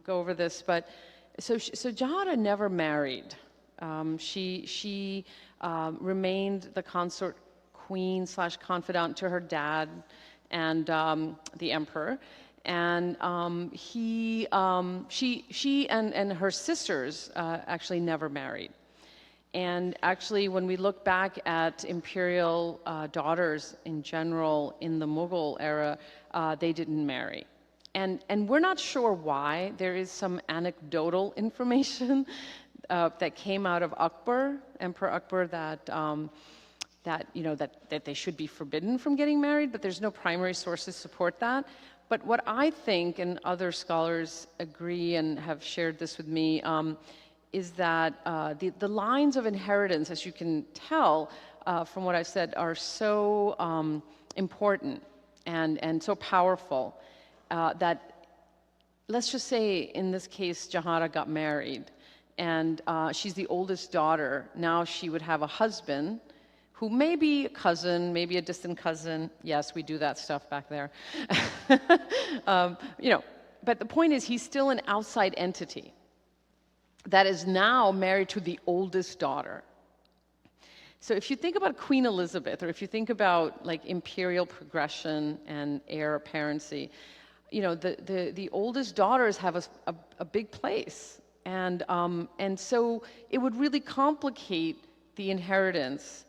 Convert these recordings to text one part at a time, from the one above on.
go over this, but so Jahanara never married. She remained the consort queen / confidant to her dad and the emperor, and she and her sisters actually never married. And actually, when we look back at imperial daughters in general in the Mughal era, they didn't marry. And we're not sure why. There is some anecdotal information that came out of Akbar, Emperor Akbar, that they should be forbidden from getting married, but there's no primary sources support that. But what I think, and other scholars agree and have shared this with me, is that the lines of inheritance, as you can tell from what I've said, are so important and so powerful that, let's just say in this case, Jahanara got married, and she's the oldest daughter. Now she would have a husband who may be a cousin, maybe a distant cousin. Yes, we do that stuff back there. But the point is, he's still an outside entity that is now married to the oldest daughter. So if you think about Queen Elizabeth, or if you think about like imperial progression and heir apparency, the oldest daughters have a big place. And so it would really complicate the inheritance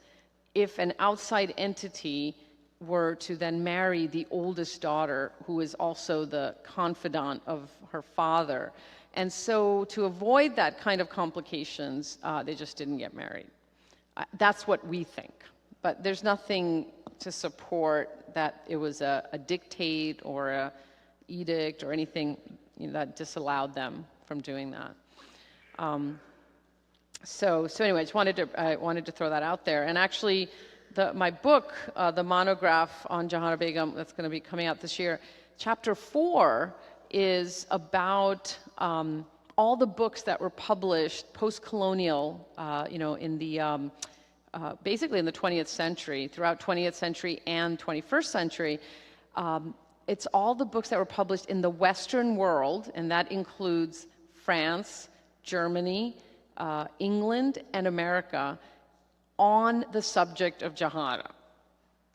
if an outside entity were to then marry the oldest daughter, who is also the confidant of her father. And so to avoid that kind of complications, they just didn't get married. That's what we think. But there's nothing to support that it was a dictate or a edict or anything that disallowed them from doing that. So anyway, I wanted to throw that out there. And actually, my book, the monograph on Jahanara Begum, that's going to be coming out this year, chapter 4 is about all the books that were published post-colonial, in the basically in the 20th century, throughout 20th century and 21st century. It's all the books that were published in the Western world, and that includes France, Germany, England, and America, on the subject of Jahanara.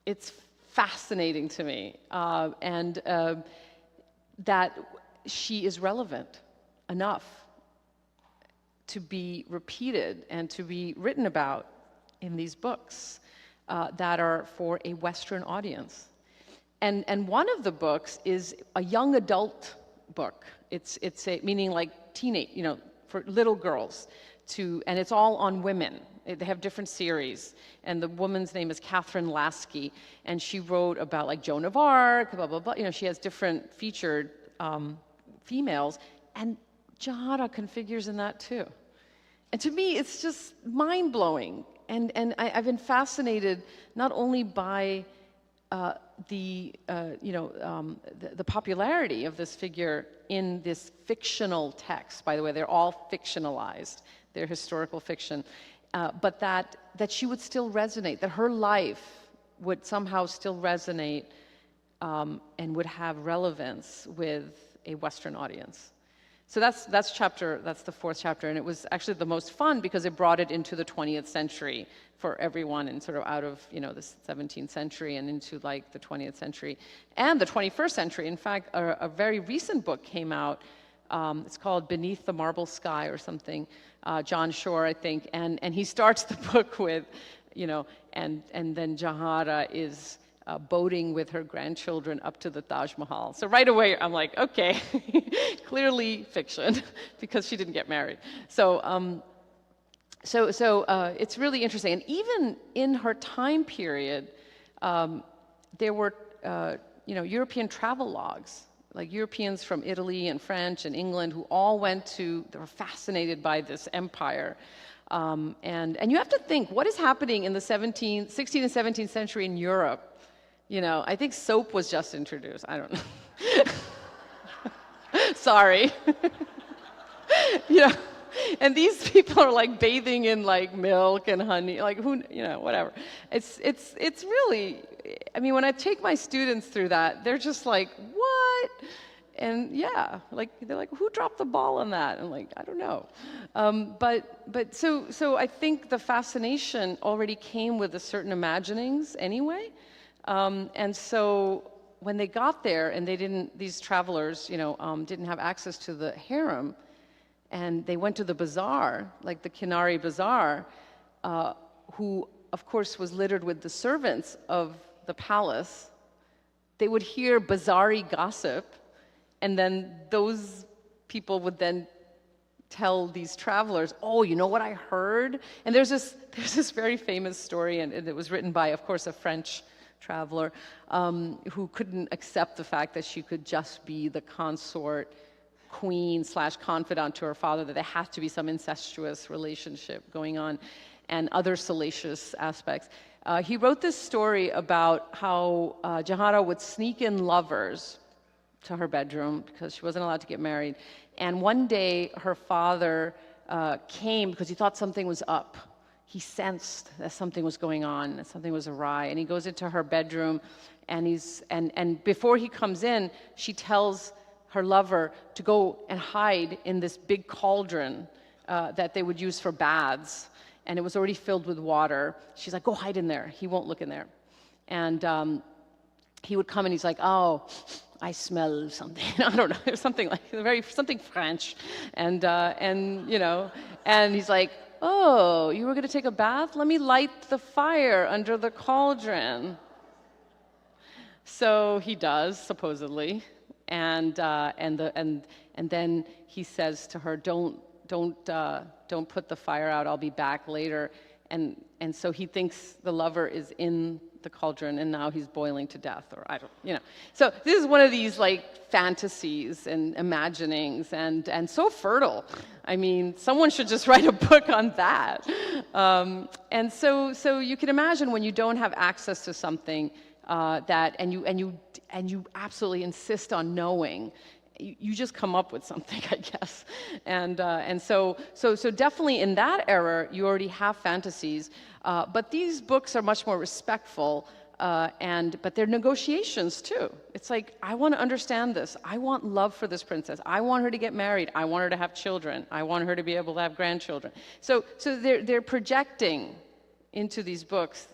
It's fascinating to me, and that she is relevant enough to be repeated and to be written about in these books that are for a Western audience. And one of the books is a young adult book. It's meaning like teenage, for little girls, and it's all on women. They have different series, and the woman's name is Catherine Lasky, and she wrote about like Joan of Arc, blah blah blah. She has different featured females, and Jahanara configures in that too. And to me, it's just mind blowing. And I've been fascinated not only by the popularity of this figure in this fictional text. By the way, they're all fictionalized. They're historical fiction. But that she would still resonate, that her life would somehow still resonate and would have relevance with a Western audience. So that's the 4th chapter, and it was actually the most fun because it brought it into the 20th century for everyone, and sort of out of the 17th century and into like the 20th century and the 21st century. In fact, a very recent book came out. It's called Beneath the Marble Sky or something. John Shore, I think, and he starts the book with, and then Jahanara is boating with her grandchildren up to the Taj Mahal. So right away, I'm like, okay, clearly fiction, because she didn't get married. So it's really interesting. And even in her time period, there were, European travelogues, like Europeans from Italy and French and England who all they were fascinated by this empire. And you have to think, what is happening in the 16th and 17th century in Europe? I think soap was just introduced. I don't know. Sorry. And these people are like bathing in like milk and honey, like whatever. It's really, when I take my students through that, they're just like, what? And yeah, like they're like, who dropped the ball on that? And like, I don't know. But so I think the fascination already came with a certain imaginings anyway. And so when they got there and these travelers, didn't have access to the harem, and they went to the bazaar, like the Kinari Bazaar, who of course was littered with the servants of the palace. They would hear bazaari gossip, and then those people would then tell these travelers, oh, you know what I heard? And there's this very famous story, and it was written by, of course, a French traveler who couldn't accept the fact that she could just be the consort, queen / confidant to her father, that there had to be some incestuous relationship going on, and other salacious aspects. He wrote this story about how Jahanara would sneak in lovers to her bedroom because she wasn't allowed to get married. And one day her father came because he thought something was up. He sensed that something was going on, that something was awry. And he goes into her bedroom, and before he comes in, she tells her lover to go and hide in this big cauldron that they would use for baths. And it was already filled with water. She's like, go hide in there. He won't look in there. And he would come and he's like, oh, I smell something. I don't know, something like something French. And he's like, oh, you were going to take a bath? Let me light the fire under the cauldron. So he does, supposedly. And then he says to her, don't put the fire out, I'll be back later. And so he thinks the lover is in the cauldron and now he's boiling to death, or I don't. So this is one of these like fantasies and imaginings, and so fertile. I mean, someone should just write a book on that. And so you can imagine when you don't have access to something and you absolutely insist on knowing, you just come up with something, I guess. And so definitely in that era, you already have fantasies, but these books are much more respectful, but they're negotiations too. It's like, I want to understand this. I want love for this princess. I want her to get married. I want her to have children. I want her to be able to have grandchildren. So they're projecting into these books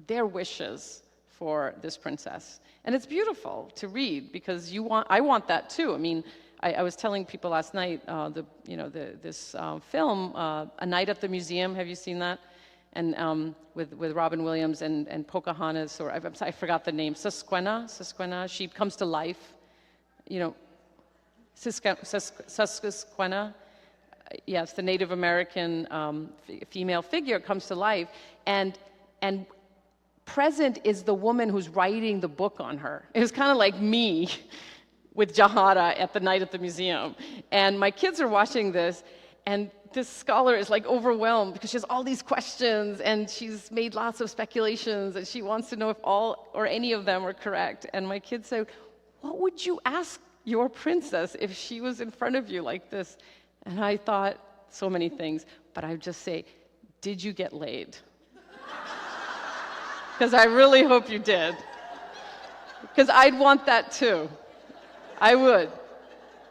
their wishes for this princess. And it's beautiful to read because I want that too. I mean, I was telling people last night, this film, A Night at the Museum. Have you seen that? And with Robin Williams and Pocahontas, or I forgot the name. Susquehanna. She comes to life. Susquehanna. Yes, the Native American female figure comes to life, and present is the woman who's writing the book on her. It was kind of like me with Jahanara at the Night at the Museum. And my kids are watching this, and this scholar is like overwhelmed because she has all these questions, and she's made lots of speculations, and she wants to know if all or any of them are correct. And my kids said, what would you ask your princess if she was in front of you like this? And I thought so many things, but I'd just say, did you get laid? Because I really hope you did. Because I'd want that too. I would.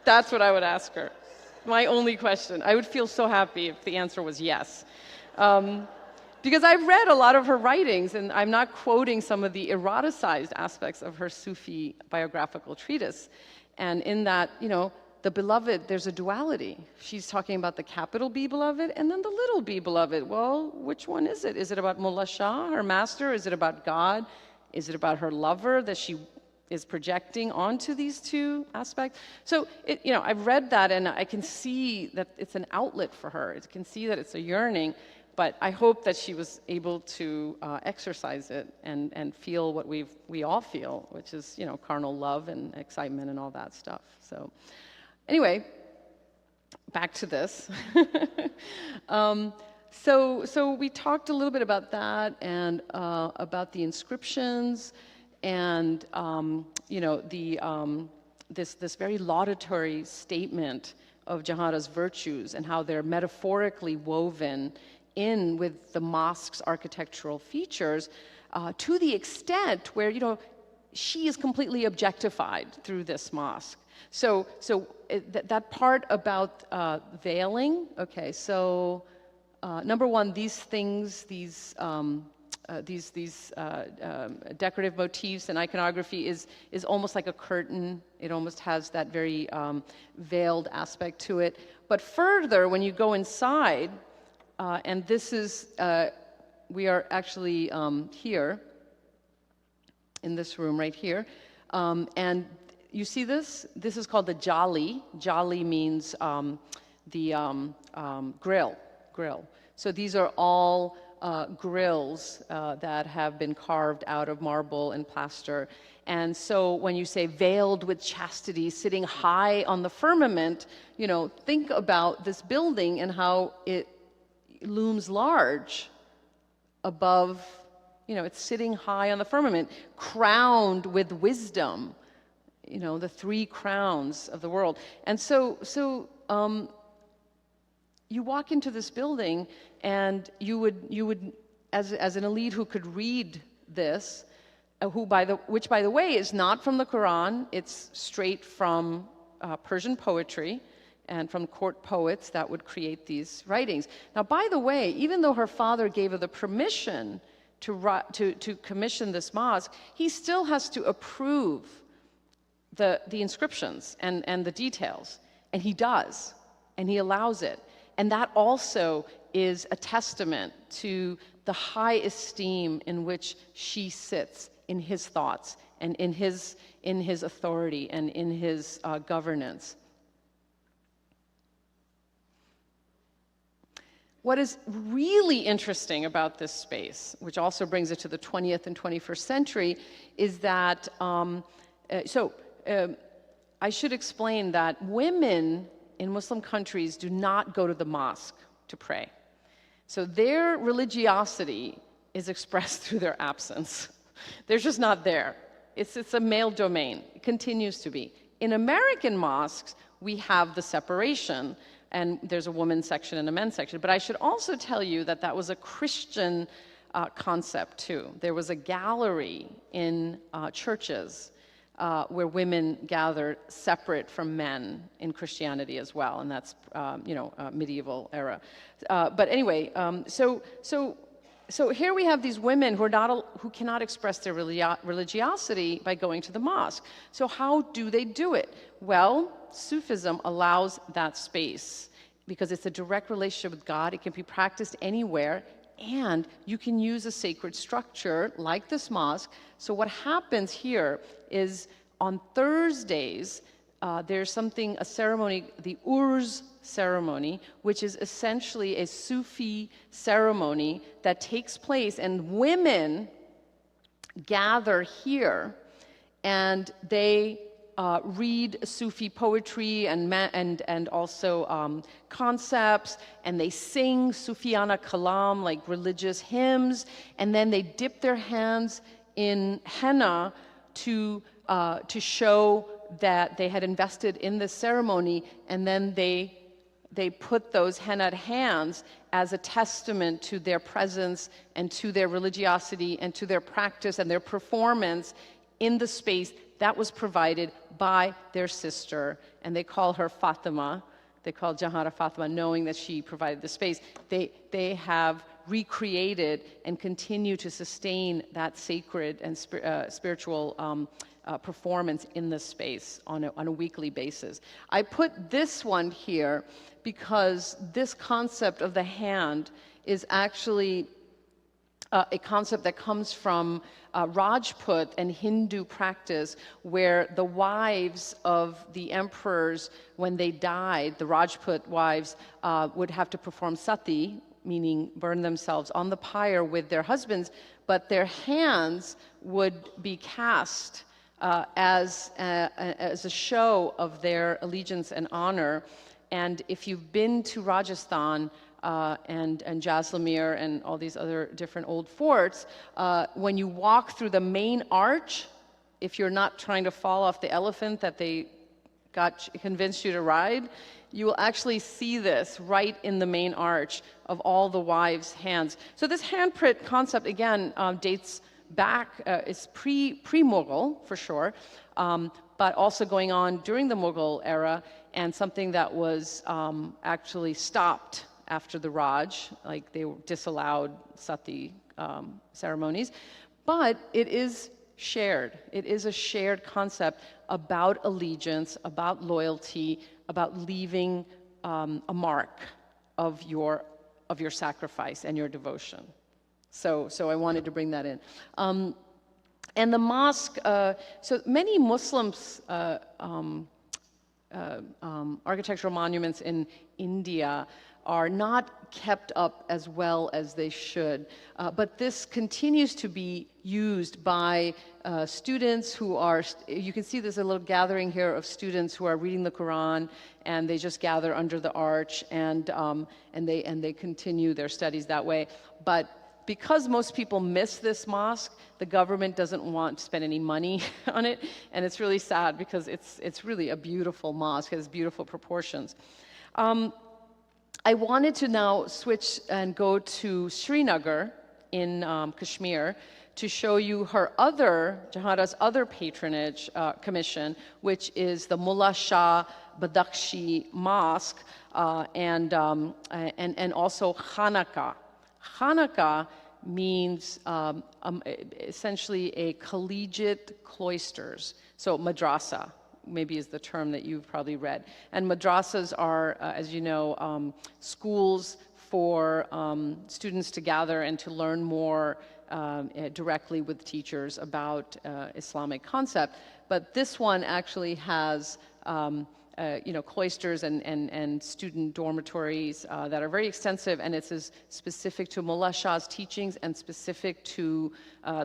That's what I would ask her. My only question. I would feel so happy if the answer was yes. Because I've read a lot of her writings, and I'm not quoting some of the eroticized aspects of her Sufi biographical treatise. And in that, the beloved, there's a duality. She's talking about the capital B beloved and then the little b beloved. Well, which one is it? Is it about Mullah Shah, her master? Is it about God? Is it about her lover that she is projecting onto these two aspects? So, I've read that, and I can see that it's an outlet for her. I can see that it's a yearning, but I hope that she was able to exercise it and feel what we all feel, which is, carnal love and excitement and all that stuff. So. Anyway, back to this. So we talked a little bit about that and about the inscriptions and this very laudatory statement of Jahanara's virtues and how they're metaphorically woven in with the mosque's architectural features to the extent where she is completely objectified through this mosque. That part about veiling, okay, so number one, these things, these decorative motifs and iconography is almost like a curtain. It almost has that very veiled aspect to it. But further, when you go inside, and this is, we are actually here, in this room right here, and you see this? This is called the jali. Jali means the grill. So these are all grills that have been carved out of marble and plaster. And so when you say veiled with chastity, sitting high on the firmament, you know, think about this building and how it looms large above, you know, it's sitting high on the firmament, crowned with wisdom, you know, the three crowns of the world. And so you walk into this building and you would as an elite who could read this, which by the way is not from the Quran, it's straight from Persian poetry and from court poets that would create these writings. Now, by the way, even though her father gave her the permission to commission this mosque, he still has to approve the inscriptions and the details, and he does, and he allows it. And that also is a testament to the high esteem in which she sits in his thoughts and in his authority and in his governance. What is really interesting about this space, which also brings it to the 20th and 21st century, is that, I should explain that women in Muslim countries do not go to the mosque to pray. So their religiosity is expressed through their absence. They're just not there. It's a male domain. It continues to be. In American mosques, we have the separation, and there's a women's section and a men's section. But I should also tell you that that was a Christian concept too. There was a gallery in churches where women gathered separate from men in Christianity as well, and that's medieval era. But anyway, so here we have these women who cannot express their religiosity by going to the mosque. So how do they do it? Well, Sufism allows that space because it's a direct relationship with God. It can be practiced anywhere, and you can use a sacred structure like this mosque. So what happens here is on Thursdays, there's a ceremony, the Urz ceremony, which is essentially a Sufi ceremony that takes place, and women gather here and they read Sufi poetry and also concepts, and they sing Sufiana kalam, like religious hymns, and then they dip their hands in henna to show that they had invested in this ceremony, and then they put those hennaed hands as a testament to their presence and to their religiosity and to their practice and their performance in the space that was provided by their sister, and they call her Fatima. They call Jahanara Fatima, knowing that she provided the space. They have recreated and continue to sustain that sacred and spiritual performance in the space on a weekly basis. I put this one here because this concept of the hand is actually a concept that comes from Rajput and Hindu practice, where the wives of the emperors, when they died, the Rajput wives would have to perform sati, meaning burn themselves on the pyre with their husbands, but their hands would be cast as a show of their allegiance and honor. And if you've been to Rajasthan, and Jaisalmer and all these other different old forts, when you walk through the main arch, if you're not trying to fall off the elephant that they convinced you to ride, you will actually see this right in the main arch of all the wives' hands. So this handprint concept, again, dates back, it's pre-Mughal for sure, but also going on during the Mughal era, and something that was actually stopped after the Raj, like they disallowed sati ceremonies. But it is shared. It is a shared concept about allegiance, about loyalty, about leaving a mark of your sacrifice and your devotion. So I wanted to bring that in. And the mosque, so many Muslims, architectural monuments in India are not kept up as well as they should. But this continues to be used by students who are, you can see there's a little gathering here of students who are reading the Quran, and they just gather under the arch, and they continue their studies that way. But because most people miss this mosque, the government doesn't want to spend any money on it, and it's really sad because it's really a beautiful mosque. It has beautiful proportions. I wanted to now switch and go to Srinagar in Kashmir to show you Jahanara's other patronage commission, which is the Mullah Shah Badakshi Mosque, and also Khanaka. Khanaka means essentially a collegiate cloisters, so madrasa maybe is the term that you've probably read. And madrasas are, as you know, schools for students to gather and to learn more directly with teachers about Islamic concept. But this one actually has cloisters and student dormitories that are very extensive, and it's specific to Mullah Shah's teachings and specific to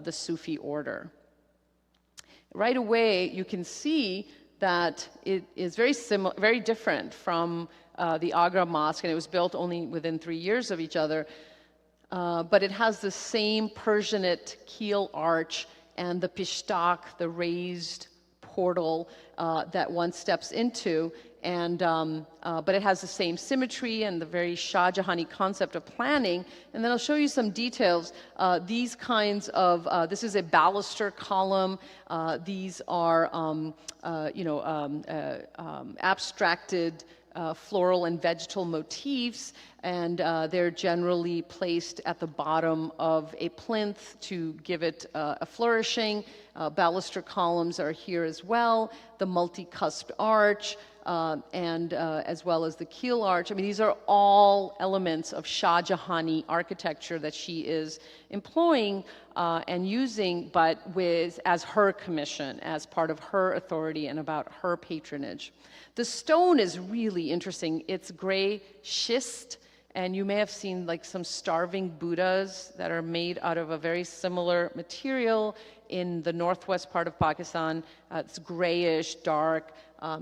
the Sufi order. Right away, you can see that it is very different from the Agra Mosque, and it was built only within 3 years of each other. But it has the same Persianate keel arch and the pishtak, the raised portal that one steps into, but it has the same symmetry and the very Shah Jahani concept of planning. And then I'll show you some details. These kinds of, this is a baluster column. These are, abstracted floral and vegetal motifs, and they're generally placed at the bottom of a plinth to give it a flourishing. Baluster columns are here as well, the multi-cusped arch, and as well as the keel arch. I mean, these are all elements of Shah Jahani architecture that she is employing and using, but as her commission, as part of her authority and about her patronage. The stone is really interesting. It's gray schist, and you may have seen like some starving Buddhas that are made out of a very similar material in the northwest part of Pakistan. It's grayish, dark,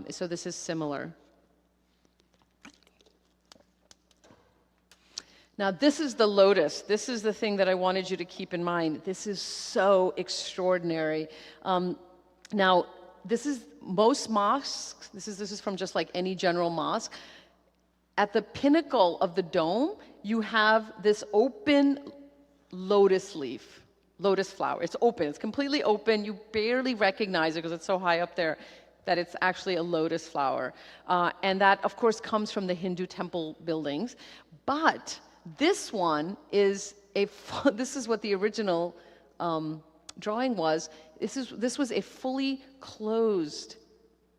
so this is similar. Now, this is the lotus. This is the thing that I wanted you to keep in mind. This is so extraordinary. Now, this is most mosques. This is from just like any general mosque. At the pinnacle of the dome, you have this open lotus leaf, lotus flower. It's open. It's completely open. You barely recognize it because it's so high up there that it's actually a lotus flower. And that, of course, comes from the Hindu temple buildings. But this one is this is what the original drawing was. This was a fully closed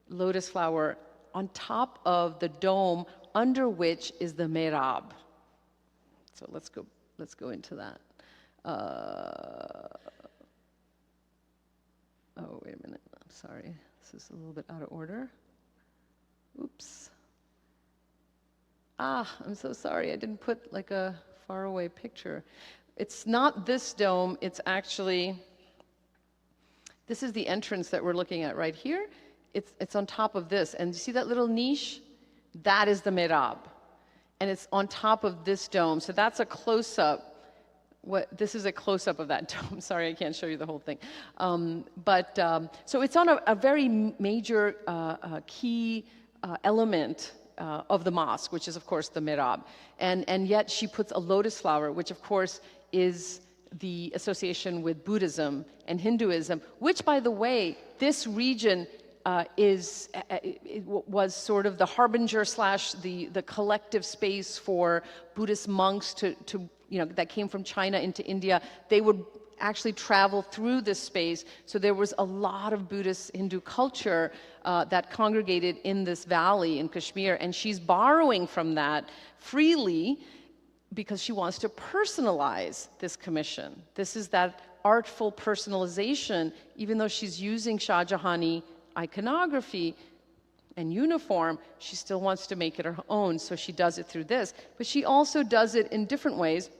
lotus flower on top of the dome, under which is the mihrab. So let's go into that. Oh, wait a minute. I'm sorry. This is a little bit out of order. Oops. I'm so sorry. I didn't put like a faraway picture. It's not this dome. It's actually, this is the entrance that we're looking at right here. It's on top of this. And you see that little niche? That is the mihrab. And it's on top of this dome. So that's a close-up. This is a close-up of that dome. Sorry, I can't show you the whole thing. So it's on a very major key element of the mosque, which is, of course, the mihrab. And yet she puts a lotus flower, which, of course, is the association with Buddhism and Hinduism, which, by the way, this region was sort of the harbinger slash the collective space for Buddhist monks to that came from China into India. They would actually travel through this space. So there was a lot of Buddhist Hindu culture that congregated in this valley in Kashmir, and she's borrowing from that freely because she wants to personalize this commission. This is that artful personalization, even though she's using Shah Jahani iconography and uniform, she still wants to make it her own, so she does it through this. But she also does it in different ways,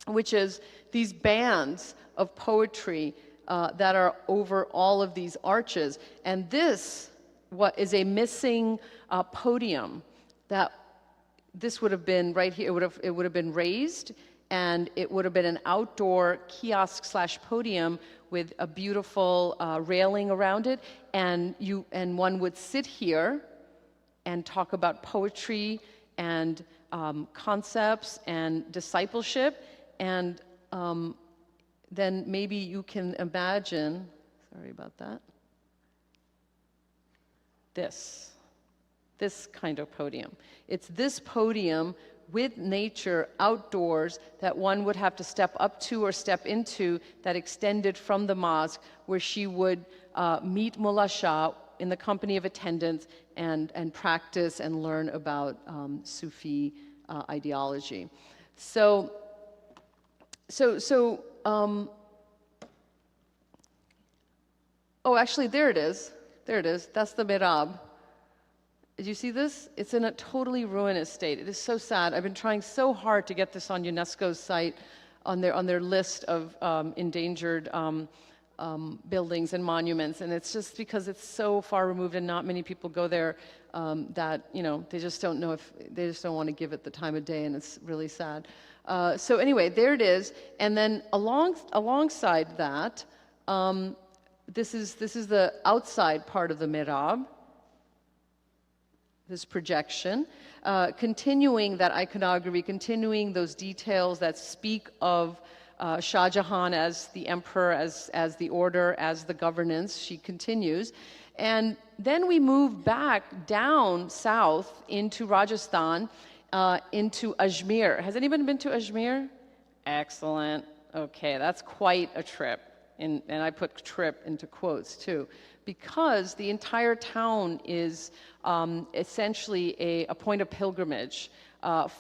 which is these bands of poetry that are over all of these arches. And this, what is a missing podium, that this would have been right here, it would have been raised, and it would have been an outdoor kiosk slash podium with a beautiful railing around it, and one would sit here and talk about poetry and concepts and discipleship, and then maybe you can imagine, sorry about that, this kind of podium. It's this podium with nature outdoors that one would have to step up to or step into, that extended from the mosque, where she would meet Mullah Shah in the company of attendants and practice and learn about Sufi ideology. Oh, actually, there it is. There it is. That's the mihrab. Did you see this? It's in a totally ruinous state. It is so sad. I've been trying so hard to get this on UNESCO's site, on their list of endangered buildings and monuments, and it's just because it's so far removed and not many people go there that they just don't know if they just don't want to give it the time of day, and it's really sad. So anyway, there it is, and then alongside that, this is the outside part of the mihrab. This projection, continuing that iconography, continuing those details that speak of Shah Jahan as the emperor, as the order, as the governance. She continues. And then we move back down south into Rajasthan, into Ajmer. Has anybody been to Ajmer? Excellent. Okay, that's quite a trip. And I put trip into quotes too, because the entire town is essentially a point of pilgrimage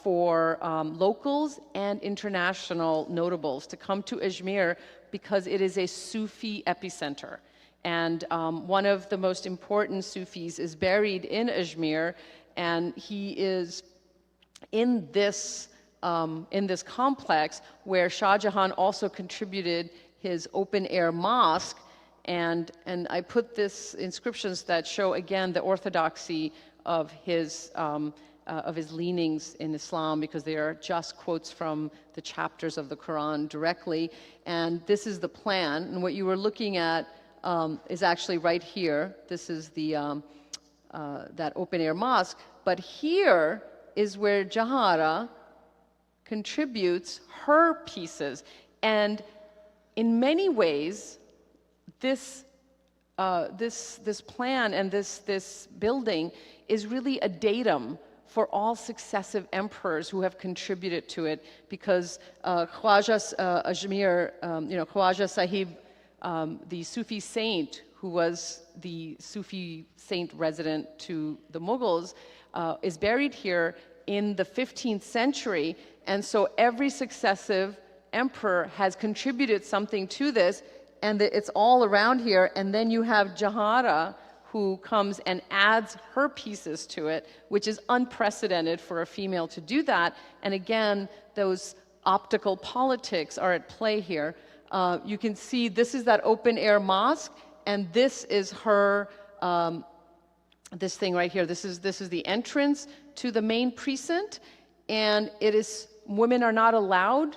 for locals and international notables to come to Ajmer, because it is a Sufi epicenter. And one of the most important Sufis is buried in Ajmer, and he is in this complex where Shah Jahan also contributed his open-air mosque. And I put this inscriptions that show again the orthodoxy of his leanings in Islam, because they are just quotes from the chapters of the Quran directly. And this is the plan. And what you were looking at is actually right here. This is the that open-air mosque. But here is where Jahanara contributes her pieces, and in many ways, this plan and this building is really a datum for all successive emperors who have contributed to it, because Khwaja Ajmer, Khwaja Sahib, the Sufi saint who was the Sufi saint resident to the Mughals, is buried here in the 15th century, and so every successive emperor has contributed something to this, and it's all around here. And then you have Jahanara, who comes and adds her pieces to it, which is unprecedented for a female to do that. And again, those optical politics are at play here. You can see this is that open-air mosque, and this is her, this thing right here. This is the entrance to the main precinct, and it is, women are not allowed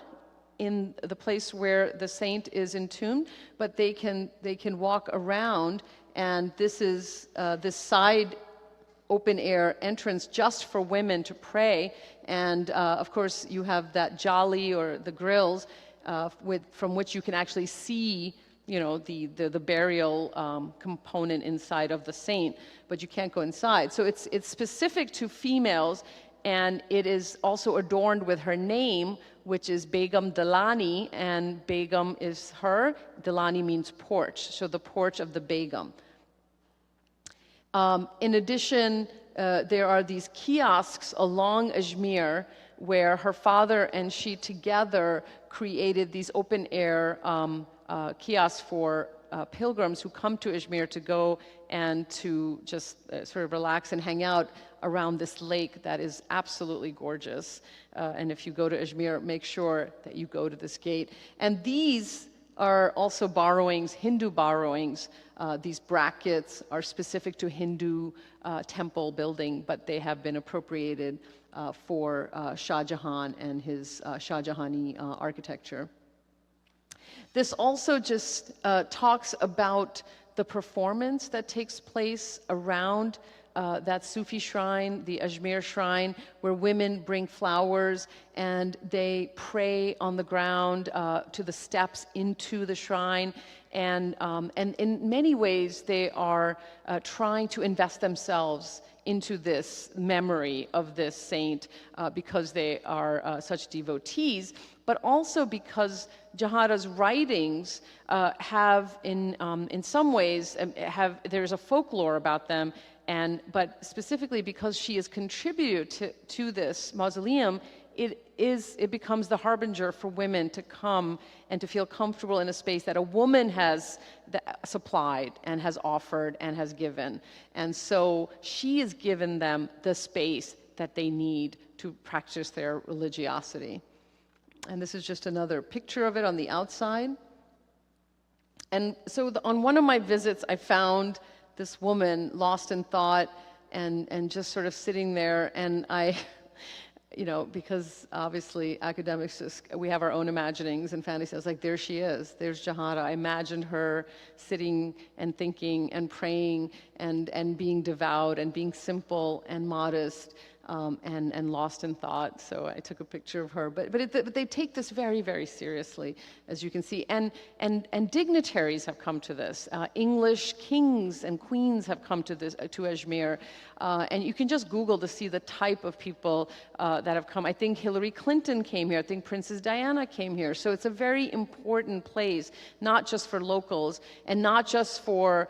in the place where the saint is entombed, but they can walk around, and this is this side open-air entrance just for women to pray. And of course, you have that jali, or the grills, from which you can actually see the burial component inside of the saint, but you can't go inside. So it's specific to females, and it is also adorned with her name, which is Begam Dalani, and Begam is her. Dalani means porch, so the porch of the Begam. In addition, there are these kiosks along Ajmer where her father and she together created these open-air kiosks for pilgrims who come to Ajmer to go and to just sort of relax and hang out around this lake that is absolutely gorgeous. And if you go to Ajmer, make sure that you go to this gate. And these are also borrowings, Hindu borrowings. These brackets are specific to Hindu temple building, but they have been appropriated for Shah Jahan and his Shah Jahani architecture. This also just talks about the performance that takes place around that Sufi shrine, the Ajmer shrine, where women bring flowers and they pray on the ground to the steps into the shrine. And in many ways, they are trying to invest themselves into this memory of this saint because they are such devotees, but also because Jahanara's writings have, in some ways, there's a folklore about them, but specifically because she has contributed to this mausoleum, it becomes the harbinger for women to come and to feel comfortable in a space that a woman has supplied and has offered and has given. And so she has given them the space that they need to practice their religiosity. And this is just another picture of it on the outside. And so on one of my visits, I found this woman lost in thought and just sort of sitting there, and I, because obviously academics, we have our own imaginings and fantasies. I was like, there she is, there's Jahanara. I imagined her sitting and thinking and praying and being devout and being simple and modest. And lost in thought, so I took a picture of her. But they take this very, very seriously, as you can see. And dignitaries have come to this. English kings and queens have come to Ajmer. And you can just Google to see the type of people that have come. I think Hillary Clinton came here. I think Princess Diana came here. So it's a very important place, not just for locals and not just for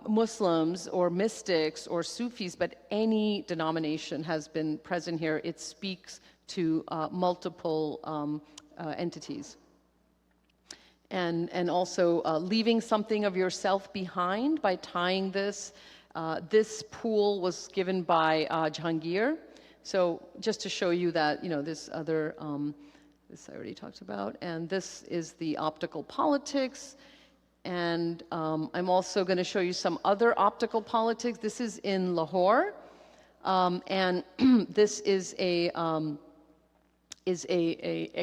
Muslims or mystics or Sufis, but any denomination has been present here. It speaks to multiple entities. And also leaving something of yourself behind by tying this. This pool was given by Jahangir. So just to show you that, this other, this I already talked about. And this is the optical politics. And I'm also going to show you some other optical politics. This is in Lahore. And this is a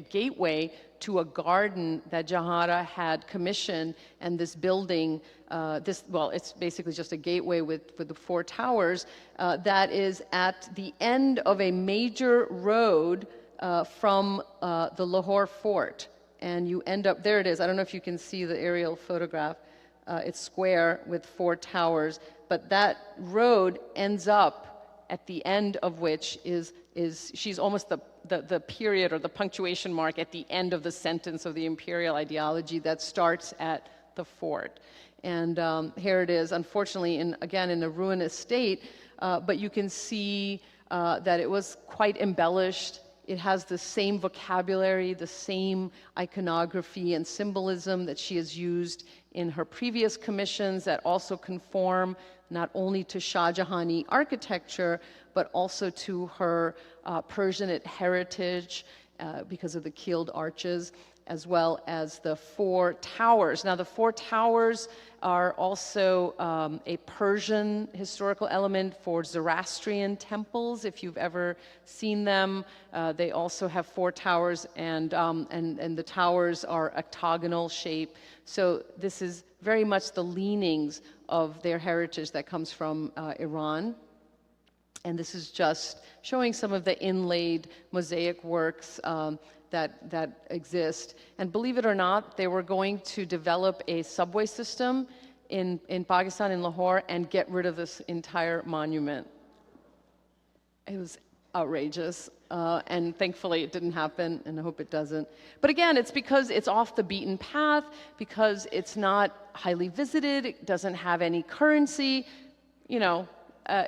gateway to a garden that Jahanara had commissioned, and this building, it's basically just a gateway with the four towers that is at the end of a major road from the Lahore fort. And you end up, there it is. I don't know if you can see the aerial photograph. It's square with four towers, but that road ends up at the end of which is she's almost the period or the punctuation mark at the end of the sentence of the imperial ideology that starts at the fort. And here it is, unfortunately, again in a ruinous state, but you can see that it was quite embellished. It has the same vocabulary, the same iconography and symbolism that she has used in her previous commissions that also conform not only to Shah Jahani architecture, but also to her Persianate heritage because of the keeled arches, as well as the four towers. Now, the four towers are also a Persian historical element for Zoroastrian temples. If you've ever seen them, they also have four towers, and the towers are octagonal shape. So this is very much the leanings of their heritage that comes from Iran. And this is just showing some of the inlaid mosaic works that exist. And believe it or not, they were going to develop a subway system in Pakistan, in Lahore, and get rid of this entire monument. It was outrageous, and thankfully it didn't happen, and I hope it doesn't. But again, it's because it's off the beaten path, because it's not highly visited, it doesn't have any currency,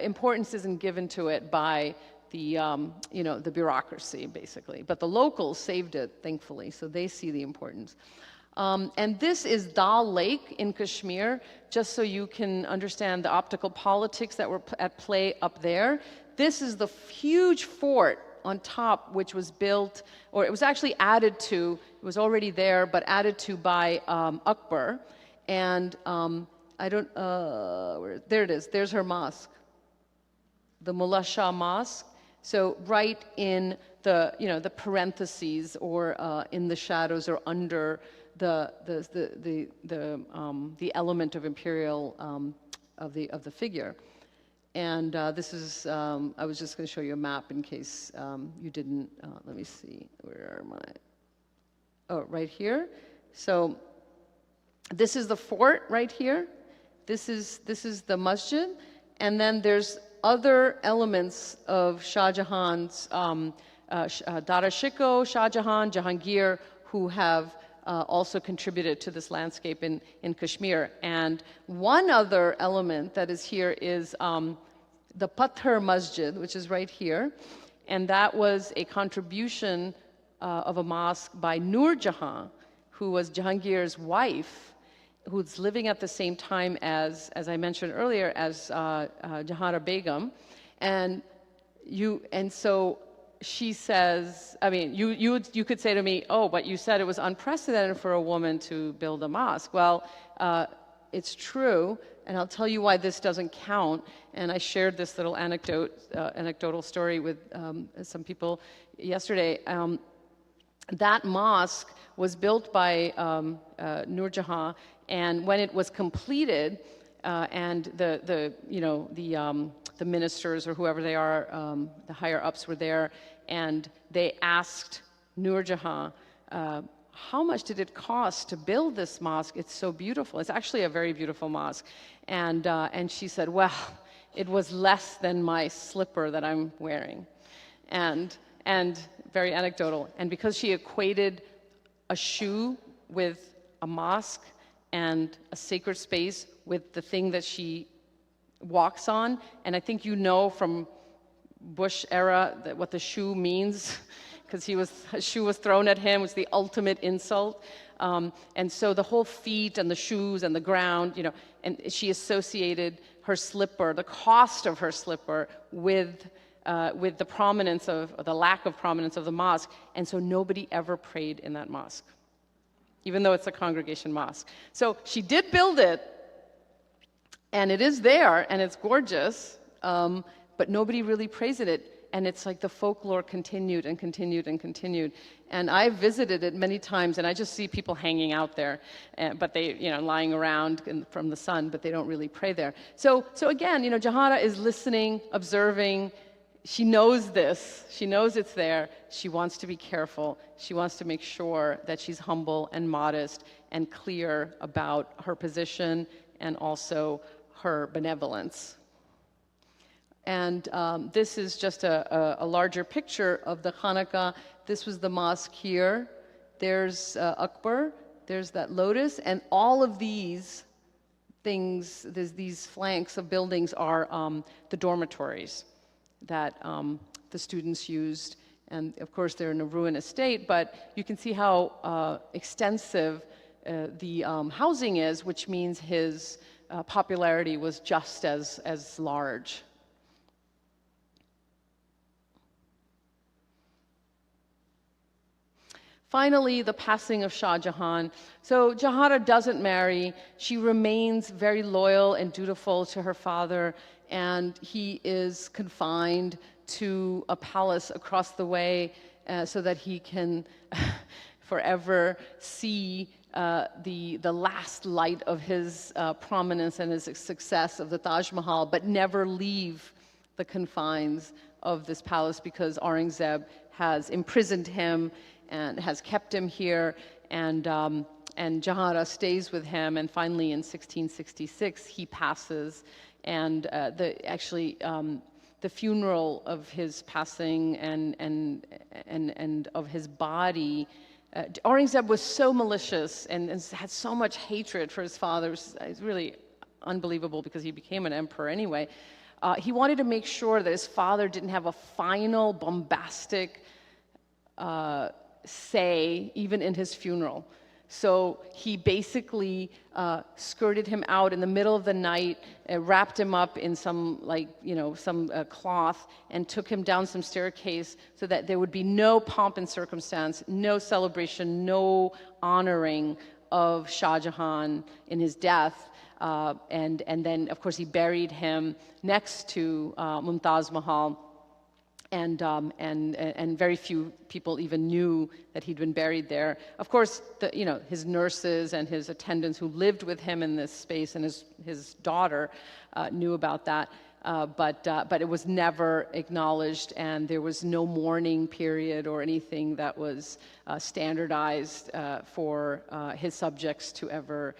importance isn't given to it by the, the bureaucracy, basically. But the locals saved it, thankfully, so they see the importance. And this is Dal Lake in Kashmir, just so you can understand the optical politics that were at play up there. This is the huge fort on top, which was built, or it was actually added to, it was already there, but added to by Akbar. And there it is, there's her mosque, the Mullah Shah Mosque. So right in the, the parentheses, or in the shadows, or under the element of imperial of the figure. And this is, I was just going to show you a map in case you didn't, let me see, where are my, oh, right here. So this is the fort right here. This is the masjid. And then there's other elements of Shah Jahan's, Dara Shikoh, Shah Jahan, Jahangir, who have also contributed to this landscape in Kashmir. And one other element that is here is the Pathar Masjid, which is right here. And that was a contribution of a mosque by Nur Jahan, who was Jahangir's wife, who's living at the same time as I mentioned earlier, as Jahanara Begam. And so she says, I mean, you could say to me, oh, but you said it was unprecedented for a woman to build a mosque. Well, it's true, and I'll tell you why this doesn't count. And I shared this little anecdotal story with some people yesterday. That mosque was built by Nur Jahan, and when it was completed, and the ministers or whoever they are, the higher ups were there, and they asked Nur Jahan, how much did it cost to build this mosque? It's so beautiful. It's actually a very beautiful mosque. And she said, well, it was less than my slipper that I'm wearing. And very anecdotal. And because she equated a shoe with a mosque and a sacred space with the thing that she walks on, and I think you know from Bush era that what the shoe means, because a shoe was thrown at him, was the ultimate insult. And so the whole feet and the shoes and the ground, and she associated her slipper, the cost of her slipper, with the prominence of, or the lack of prominence of the mosque. And so nobody ever prayed in that mosque, even though it's a congregation mosque. So she did build it, and it is there, and it's gorgeous, but nobody really prays in it. And it's like the folklore continued and continued and continued. And I visited it many times, and I just see people hanging out there, but they, lying around from the sun, but they don't really pray there. So again, Jahanara is listening, observing. She knows this. She knows it's there. She wants to be careful. She wants to make sure that she's humble and modest and clear about her position and also her benevolence. And this is just a larger picture of the Khanaqah. This was the mosque here. There's Akbar. There's that lotus. And all of these things, these flanks of buildings are the dormitories that the students used. And of course, they're in a ruinous state, but you can see how extensive the housing is, which means his popularity was just as large. Finally, the passing of Shah Jahan. So Jahanara doesn't marry. She remains very loyal and dutiful to her father, and he is confined to a palace across the way so that he can forever see the last light of his prominence and his success of the Taj Mahal, but never leave the confines of this palace because Aurangzeb has imprisoned him and has kept him here, and Jahanara stays with him, and finally in 1666 he passes, and the funeral of his passing and of his body. Aurangzeb was so malicious and had so much hatred for his father. It's really unbelievable because he became an emperor anyway. He wanted to make sure that his father didn't have a final bombastic say even in his funeral. So he basically skirted him out in the middle of the night, wrapped him up in some cloth, and took him down some staircase so that there would be no pomp and circumstance, no celebration, no honoring of Shah Jahan in his death. And then, of course, he buried him next to Mumtaz Mahal. And very few people even knew that he'd been buried there. Of course, his nurses and his attendants who lived with him in this space, and his daughter knew about that. But it was never acknowledged, and there was no mourning period or anything that was standardized for his subjects to ever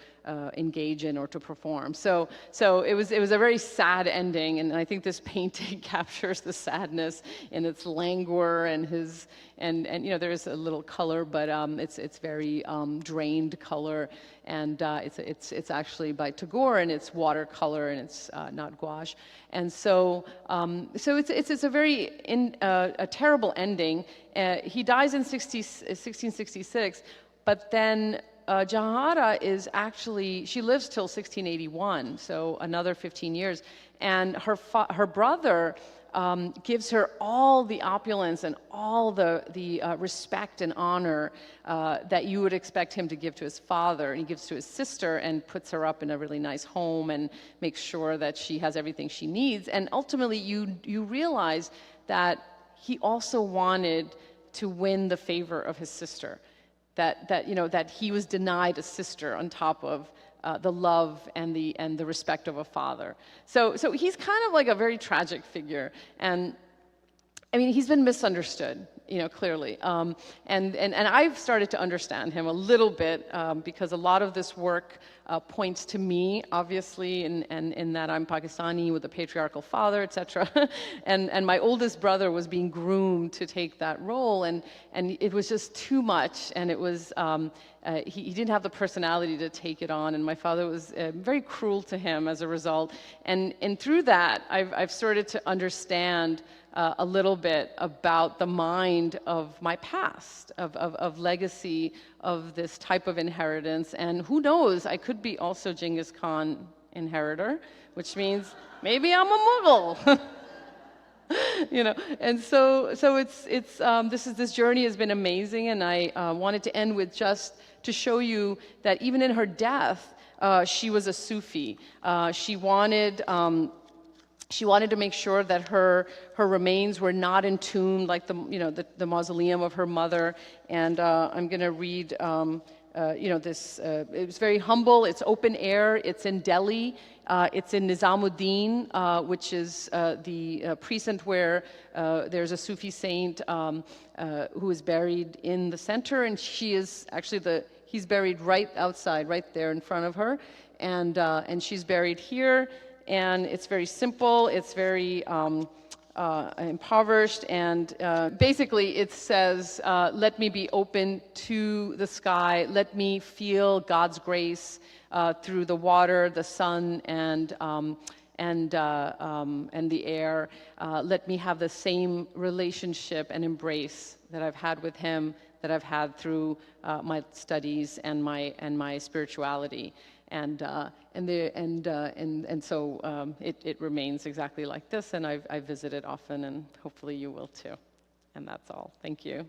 engage in or to perform. So it was a very sad ending, and I think this painting captures the sadness in its languor and his and there is a little color, but it's very drained color, and it's actually by Tagore, and it's watercolor, and it's not gouache, and so it's a very a terrible ending. He dies in 1666, but then Jahanara is actually, she lives till 1681, so another 15 years, and her brother gives her all the opulence and all the respect and honor that you would expect him to give to his father. And he gives to his sister and puts her up in a really nice home and makes sure that she has everything she needs. And ultimately, you realize that he also wanted to win the favor of his sister. That he was denied a sister on top of the love and the respect of a father. So he's kind of like a very tragic figure, and I mean he's been misunderstood, clearly. And I've started to understand him a little bit because a lot of this work points to me, obviously, in that I'm Pakistani with a patriarchal father, etc. and my oldest brother was being groomed to take that role, and it was just too much, and it was he didn't have the personality to take it on, and my father was very cruel to him as a result. And through that, I've started to understand a little bit about the mind of my past, of legacy, of this type of inheritance. And who knows, I could be also Genghis Khan inheritor, which means maybe I'm a Mughal. And so it's this journey has been amazing, and I wanted to end with just to show you that even in her death, she was a Sufi. She wanted to make sure that her remains were not entombed like the mausoleum of her mother. And I'm going to read this. It was very humble. It's open air. It's in Delhi. It's in Nizamuddin, which is the precinct where there's a Sufi saint who is buried in the center, and she is actually he's buried right outside, right there in front of her, and she's buried here. And it's very simple, it's very impoverished, and basically it says, let me be open to the sky, let me feel God's grace through the water, the sun, and the air. Let me have the same relationship and embrace that I've had with him, that I've had through my studies and my spirituality. And so it remains exactly like this, and I visit it often, and hopefully you will too. And that's all. Thank you.